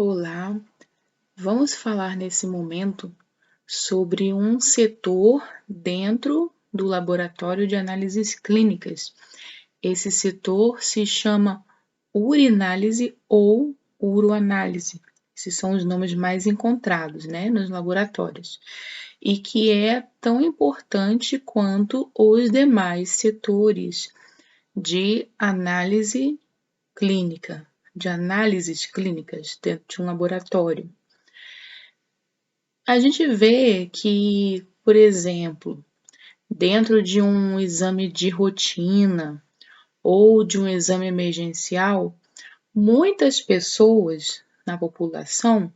Olá, vamos falar nesse momento sobre um setor dentro do laboratório de análises clínicas. Esse setor se chama urinálise ou uroanálise. Esses são os nomes mais encontrados, nos laboratórios. E que é tão importante quanto os demais setores de análise clínica, de análises clínicas dentro de um laboratório. A gente vê que, por exemplo, dentro de um exame de rotina ou de um exame emergencial, muitas pessoas na população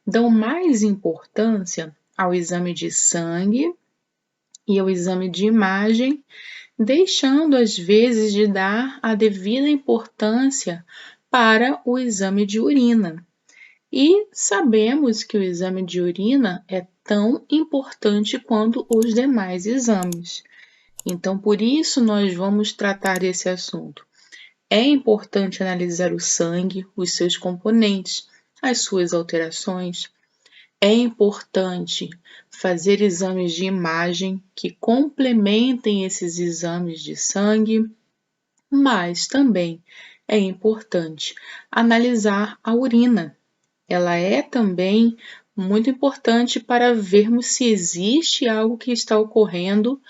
dão mais importância ao exame de sangue e ao exame de imagem, deixando às vezes de dar a devida importância para o exame de urina. E sabemos que o exame de urina é tão importante quanto os demais exames. Então, por isso, nós vamos tratar esse assunto. É importante analisar o sangue, os seus componentes, as suas alterações. É importante fazer exames de imagem que complementem esses exames de sangue, mas também é importante analisar a urina. Ela é também muito importante para vermos se existe algo que está ocorrendo,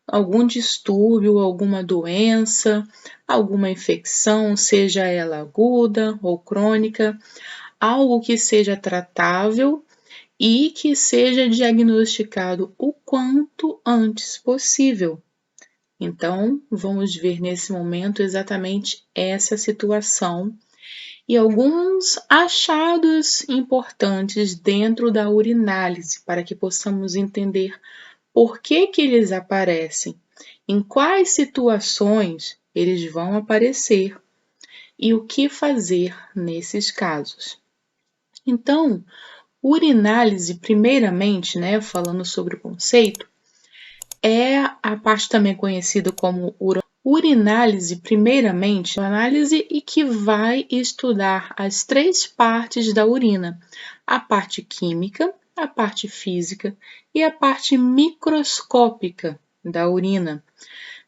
algum distúrbio, alguma doença, alguma infecção, seja ela aguda ou crônica, algo que seja tratável e que seja diagnosticado o quanto antes possível. Então, vamos ver nesse momento exatamente essa situação e alguns achados importantes dentro da urinálise para que possamos entender por que eles aparecem, em quais situações eles vão aparecer e o que fazer nesses casos. Então, urinálise, primeiramente, falando sobre o conceito, é a parte também conhecida como urinálise, primeiramente, análise e que vai estudar as três partes da urina: a parte química, a parte física e a parte microscópica da urina,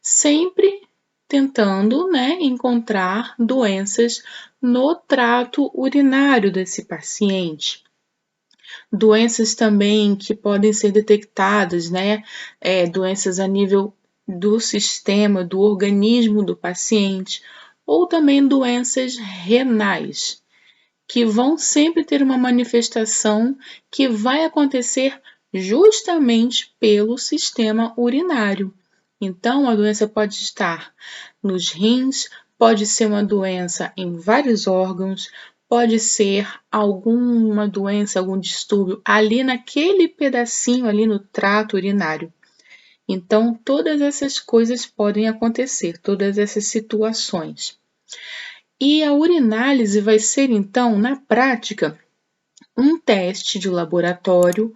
sempre tentando, encontrar doenças no trato urinário desse paciente. Doenças também que podem ser detectadas, doenças a nível do sistema, do organismo do paciente, ou também doenças renais, que vão sempre ter uma manifestação que vai acontecer justamente pelo sistema urinário. Então, a doença pode estar nos rins, pode ser uma doença em vários órgãos, pode ser alguma doença, algum distúrbio ali naquele pedacinho, ali no trato urinário. Então, todas essas coisas podem acontecer, todas essas situações. E a urinálise vai ser, então, na prática, um teste de laboratório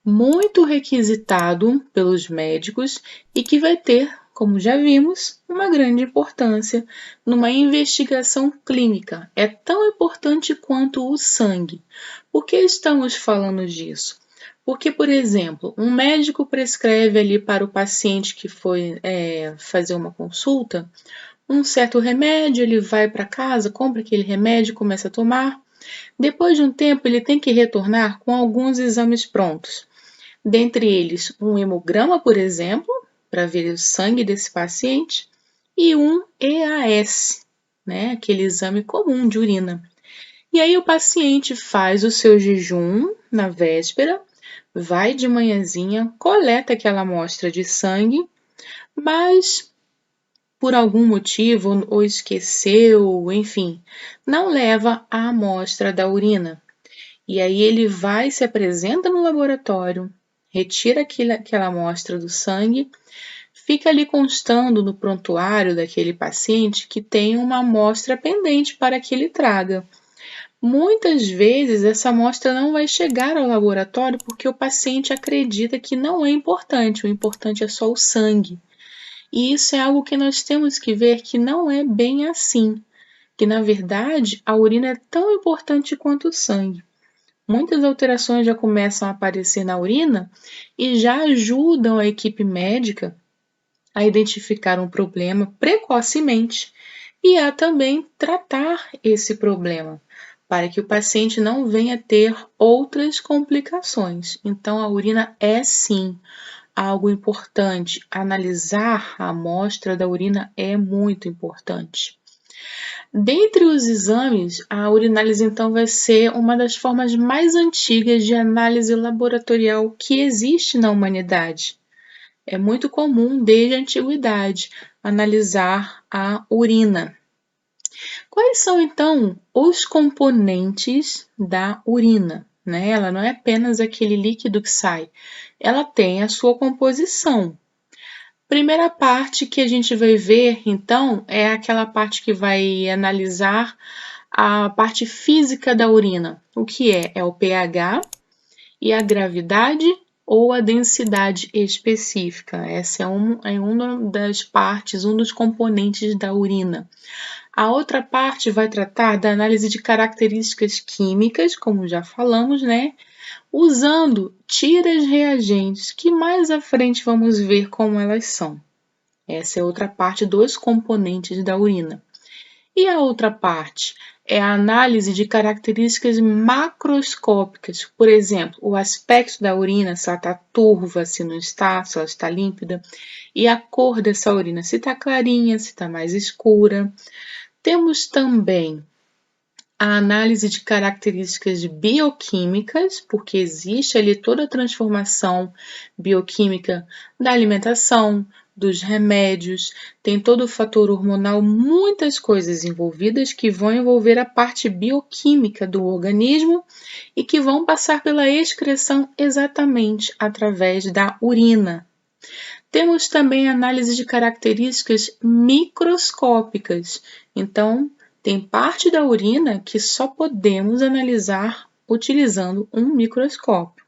muito requisitado pelos médicos e que vai ter, como já vimos, uma grande importância numa investigação clínica. É tão importante quanto o sangue. Por que estamos falando disso? Porque, por exemplo, um médico prescreve ali para o paciente que foi fazer uma consulta um certo remédio, ele vai para casa, compra aquele remédio, começa a tomar. Depois de um tempo, ele tem que retornar com alguns exames prontos. Dentre eles, um hemograma, por exemplo, para ver o sangue desse paciente, e um EAS, aquele exame comum de urina. E aí o paciente faz o seu jejum na véspera, vai de manhãzinha, coleta aquela amostra de sangue, mas por algum motivo, ou esqueceu, enfim, não leva a amostra da urina. E aí ele vai, se apresenta no laboratório, retira aquela amostra do sangue, fica ali constando no prontuário daquele paciente que tem uma amostra pendente para que ele traga. Muitas vezes essa amostra não vai chegar ao laboratório porque o paciente acredita que não é importante, o importante é só o sangue. E isso é algo que nós temos que ver que não é bem assim, que, na verdade, a urina é tão importante quanto o sangue. Muitas alterações já começam a aparecer na urina e já ajudam a equipe médica a identificar um problema precocemente e a também tratar esse problema, para que o paciente não venha ter outras complicações. Então, a urina é sim algo importante. Analisar a amostra da urina é muito importante. Dentre os exames, a urinálise então vai ser uma das formas mais antigas de análise laboratorial que existe na humanidade. É muito comum desde a antiguidade analisar a urina. Quais são então os componentes da urina? Ela não é apenas aquele líquido que sai, ela tem a sua composição. Primeira parte que a gente vai ver, então, é aquela parte que vai analisar a parte física da urina. O que é? É o pH e a gravidade ou a densidade específica. Essa é uma das partes, um dos componentes da urina. A outra parte vai tratar da análise de características químicas, como já falamos, usando tiras reagentes, que mais à frente vamos ver como elas são. Essa é outra parte dos componentes da urina. E a outra parte é a análise de características macroscópicas, por exemplo, o aspecto da urina, se ela está turva, se não está, se ela está límpida, e a cor dessa urina, se está clarinha, se está mais escura. Temos também a análise de características bioquímicas, porque existe ali toda a transformação bioquímica da alimentação, dos remédios, tem todo o fator hormonal, muitas coisas envolvidas que vão envolver a parte bioquímica do organismo e que vão passar pela excreção exatamente através da urina. Temos também análise de características microscópicas, então tem parte da urina que só podemos analisar utilizando um microscópio.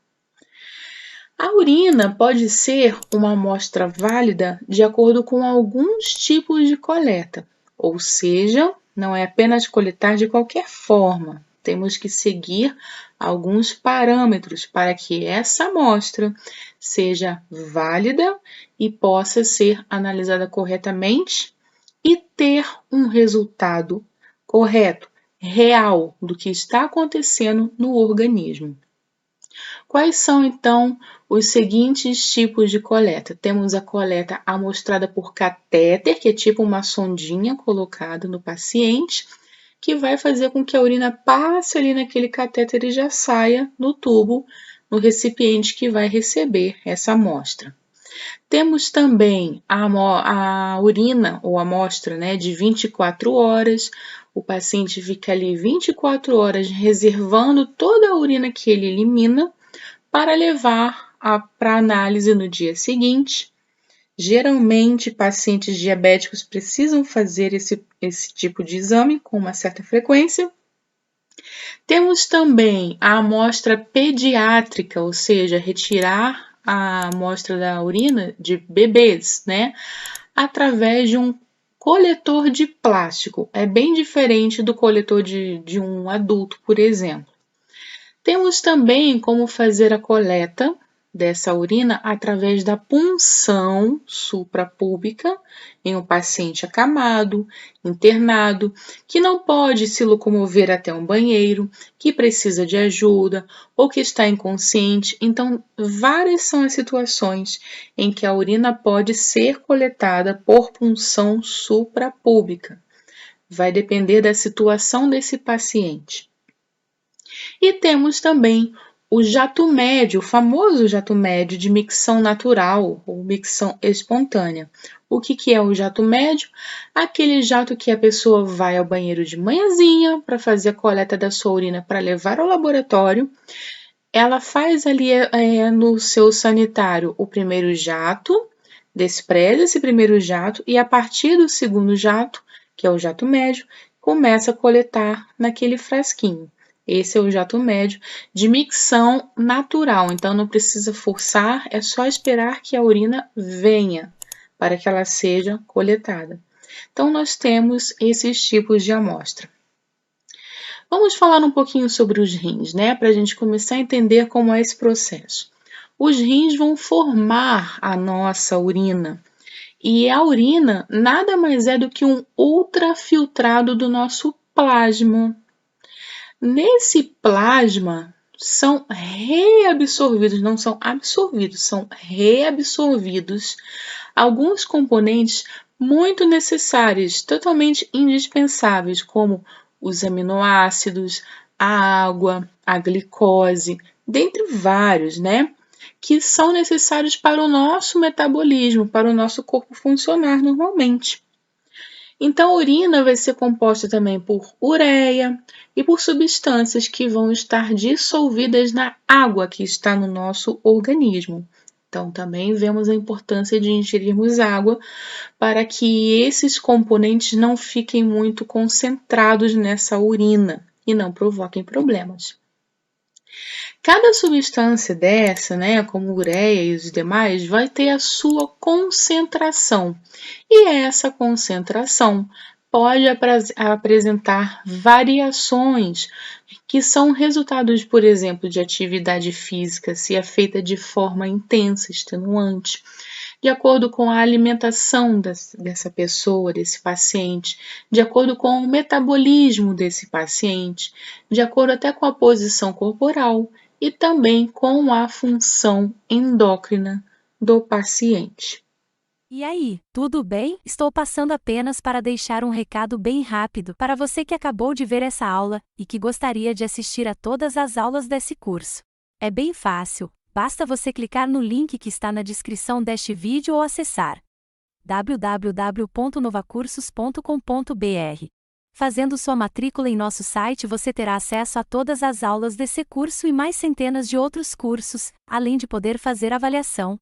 A urina pode ser uma amostra válida de acordo com alguns tipos de coleta, ou seja, não é apenas coletar de qualquer forma. Temos que seguir alguns parâmetros para que essa amostra seja válida e possa ser analisada corretamente e ter um resultado correto, real, do que está acontecendo no organismo. Quais são, então, os seguintes tipos de coleta? Temos a coleta amostrada por catéter, que é tipo uma sondinha colocada no paciente, que vai fazer com que a urina passe ali naquele catéter e já saia no tubo, no recipiente que vai receber essa amostra. Temos também a urina ou amostra de 24 horas. O paciente fica ali 24 horas reservando toda a urina que ele elimina para levar para análise no dia seguinte. Geralmente, pacientes diabéticos precisam fazer esse tipo de exame com uma certa frequência. Temos também a amostra pediátrica, ou seja, retirar a amostra da urina de bebês, através de um coletor de plástico. É bem diferente do coletor de um adulto, por exemplo. Temos também como fazer a coleta dessa urina através da punção suprapúbica em um paciente acamado, internado, que não pode se locomover até um banheiro, que precisa de ajuda ou que está inconsciente. Então, várias são as situações em que a urina pode ser coletada por punção suprapúbica. Vai depender da situação desse paciente. E temos também o jato médio, o famoso jato médio de micção natural ou micção espontânea. O que é o jato médio? Aquele jato que a pessoa vai ao banheiro de manhãzinha para fazer a coleta da sua urina para levar ao laboratório. Ela faz ali no seu sanitário o primeiro jato, despreza esse primeiro jato e a partir do segundo jato, que é o jato médio, começa a coletar naquele frasquinho. Esse é o jato médio de micção natural, então não precisa forçar, é só esperar que a urina venha para que ela seja coletada. Então, nós temos esses tipos de amostra. Vamos falar um pouquinho sobre os rins, né? Para a gente começar a entender como é esse processo. Os rins vão formar a nossa urina. E a urina nada mais é do que um ultrafiltrado do nosso plasma. Nesse plasma são reabsorvidos, não são absorvidos, são reabsorvidos alguns componentes muito necessários, totalmente indispensáveis, como os aminoácidos, a água, a glicose, dentre vários, né? Que são necessários para o nosso metabolismo, para o nosso corpo funcionar normalmente. Então, a urina vai ser composta também por ureia e por substâncias que vão estar dissolvidas na água que está no nosso organismo. Então, também vemos a importância de ingerirmos água para que esses componentes não fiquem muito concentrados nessa urina e não provoquem problemas. Cada substância dessa, né, como ureia e os demais, vai ter a sua concentração. E essa concentração pode apresentar variações que são resultados, por exemplo, de atividade física, se é feita de forma intensa, extenuante, de acordo com a alimentação dessa pessoa, desse paciente, de acordo com o metabolismo desse paciente, de acordo até com a posição corporal e também com a função endócrina do paciente. E aí, tudo bem? Estou passando apenas para deixar um recado bem rápido para você que acabou de ver essa aula e que gostaria de assistir a todas as aulas desse curso. É bem fácil, basta você clicar no link que está na descrição deste vídeo ou acessar www.novacursos.com.br. Fazendo sua matrícula em nosso site, você terá acesso a todas as aulas desse curso e mais centenas de outros cursos, além de poder fazer avaliação.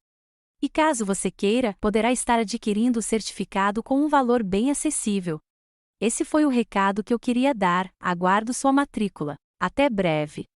E caso você queira, poderá estar adquirindo o certificado com um valor bem acessível. Esse foi o recado que eu queria dar, aguardo sua matrícula. Até breve!